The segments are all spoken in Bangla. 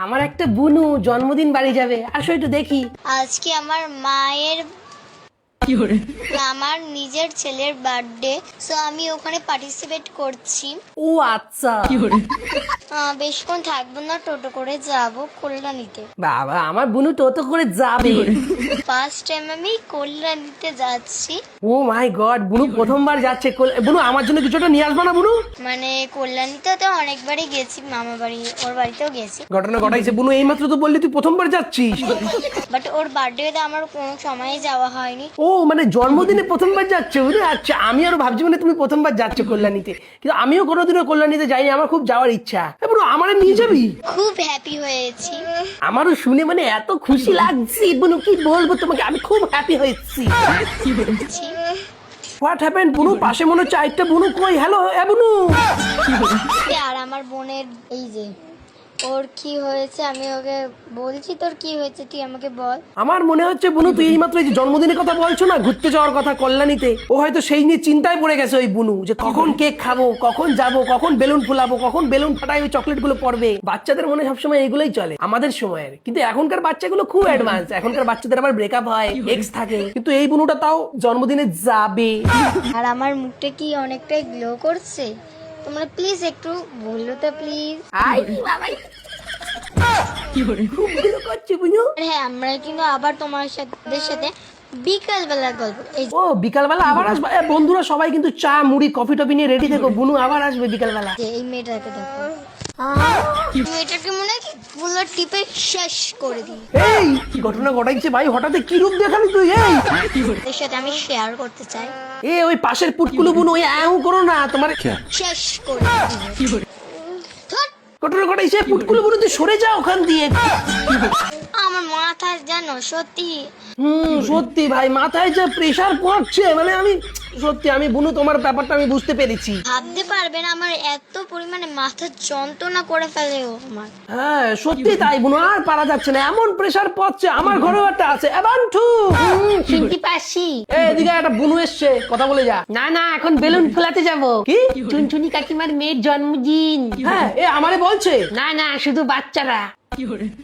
আমার একটা বুনু জন্মদিন বাড়ি যাবে, আসো একটু দেখি। আজকে আমার মায়ের আমার নিজের ছেলের বার্থডে, সো আমি ওখানে পার্টিসিপেট করছি। ও আচ্ছা, বেশক্ষণ থাকবো না, টোটো করে যাব কল্যাণীতে। বাবা আমার বুনু টোটো করে যাবে। ফার্স্ট টাইম আমি কল্যাণীতে যাচ্ছি। ও মাই গড, বুনু প্রথমবার যাচ্ছে। বুনু আমার জন্য কিছুটা নিয়ে আসবা না বুনু? মানে কল্যাণীতে তো অনেকবারই গেছি, মামা বাড়ি ওর বাড়িতেও গেছি, ঘটনা ঘটাইছে বুনু, এইমাত্র তো বললি তুই প্রথমবার যাচ্ছিস। বাট ওর বার্থডেতে আমার কোনো সময় যাওয়া হয়নি। ও মানে জন্মদিনে প্রথমবার যাচ্ছে, বুঝলে? আচ্ছা, আমি আরো ভাবছি মানে তুমি প্রথমবার যাচ্ছ কল্যাণীতে, কিন্তু আমিও কোনোদিনও কল্যাণীতে যাইনি, আমার খুব যাওয়ার ইচ্ছা। বুনু আমারে নিয়ে যাবি? খুব হ্যাপি হয়েছি। আমারও শুনে মানে এত খুশি লাগছে বুনু, কি বলবো তোমাকে, আমি খুব হ্যাপি হয়েছি। হোয়াট হ্যাপেন্ড বুনু? পাশে মনে হচ্ছে আরেকটা বুনু। কই? হ্যালো বুনু। আর আমার বোনের এই যে ওর কি হয়েছে, আমি ওকে বলছি তোর কি হয়েছে, তুই আমাকে বল। আমার মনে হচ্ছে বুনু তুই এইমাত্র এই যে জন্মদিনের কথা বলছো না, ঘুরতে যাওয়ার কথা কল্যাণীতে, ও হয়তো সেই নিয়ে চিন্তায় পড়ে গেছে ওই বুনু, যে কখন কেক খাবো, কখন যাব, কখন বেলুন ফুলাবো, কখন বেলুন ফাটাই ওই চকলেট গুলো পড়বে। বাচ্চাদের মনে সবসময় এগুলোই চলে আমাদের সময়ের, কিন্তু এখনকার বাচ্চাগুলো খুব অ্যাডভান্স। এখনকার বাচ্চাদের আবার ব্রেকআপ হয়, এক্স থাকে, কিন্তু এই বুনুটা তাও জন্মদিনে যাবে। আর আমার মুখটা কি অনেকটাই গ্লো করছে, তোমরা প্লিজ একটু বললো তো প্লিজ। আই বাবাই, খুব ভালো করছে বুনু। হ্যাঁ, আমরা কিন্তু আবার তোমার সাথে বিকাল বেলা গল্প ও বিকালবেলা আবার আসবে? বন্ধুরা সবাই কিন্তু চা মুড়ি কফি টফি নিয়ে রেডি থেকো, বুনু আবার আসবে বিকালবেলা। এই মেয়েটাকে দেখো, মেয়েটাকে মনে হয় পুরো টিপে শেষ করে দিই। এই কি ঘটনা ঘটাইছে ভাই, হঠাৎ কি রূপ দেখালি তুই? এই এর সাথে আমি শেয়ার করতে চাই। ওই পাশের পুটকুলু বুনু, ওই আউ করো না, তোমার শেষ করে দিই। ধুর, ঘটনা ঘটাইছে পুটকুলু বুনু, তুই সরে যা ওখান দিয়ে। আমার মাথায় জানো সত্যি সত্যি ভাই, মাথায় যে প্রেসার পড়ছে, মানে আমি সত্যি, আমি বুনু তোমার ব্যাপারটা আমি বুঝতে পেরেছি। ভাবতে পারবে না আমার এত পরিমাণে মাথা যন্ত্রণা করে ফেলে ও আমার। হ্যাঁ সত্যি তাই বুনু, আর পারা যাচ্ছে না, এমন প্রেসার পড়ছে। আমার ঘরেও একটা আছে, এবান্টু শুনতে পাচ্ছি। এদিকে একটা বুনু এসছে, কথা বলে যা। না না, এখন বেলুন ফোলাতে যাব। কি? চুনচুনি কাকিমার মেয়ের জন্মদিন। হ্যাঁ, আমারে বলছে। না না, শুধু বাচ্চারা।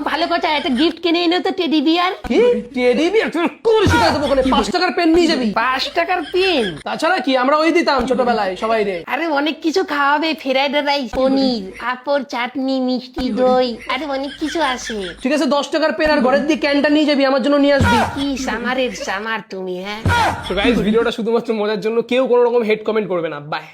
ভালো কথা, একটা গিফট কিনে এনে তো, টেডি বিয়ার। কি টেডি বিয়ার? তুই কোন শিখাই দেবো? 5 টাকার পেন নিয়ে যাবি? 5 টাকার পেন? তাছাড়া কি, আমরা ওই দিতাম ছোটবেলায় সবাই রে। আরে অনেক কিছু খাওয়াবে, ফ্রাইড রাইস, পনির, পাঁপড়, চাটনি, মিষ্টি দই, আরে অনেক কিছু আছে। ঠিক আছে, 10 টাকার পেন আর ঘরের দিয়ে ক্যানটা নিয়ে যাবি, আমার জন্য নিয়ে আসবি। কি সামারের সামার তুমি। হ্যাঁ, তো গাইস ভিডিওটা শুধুমাত্র মজার জন্য, কেউ কোনো রকম হেড কমেন্ট করবে না। বাই।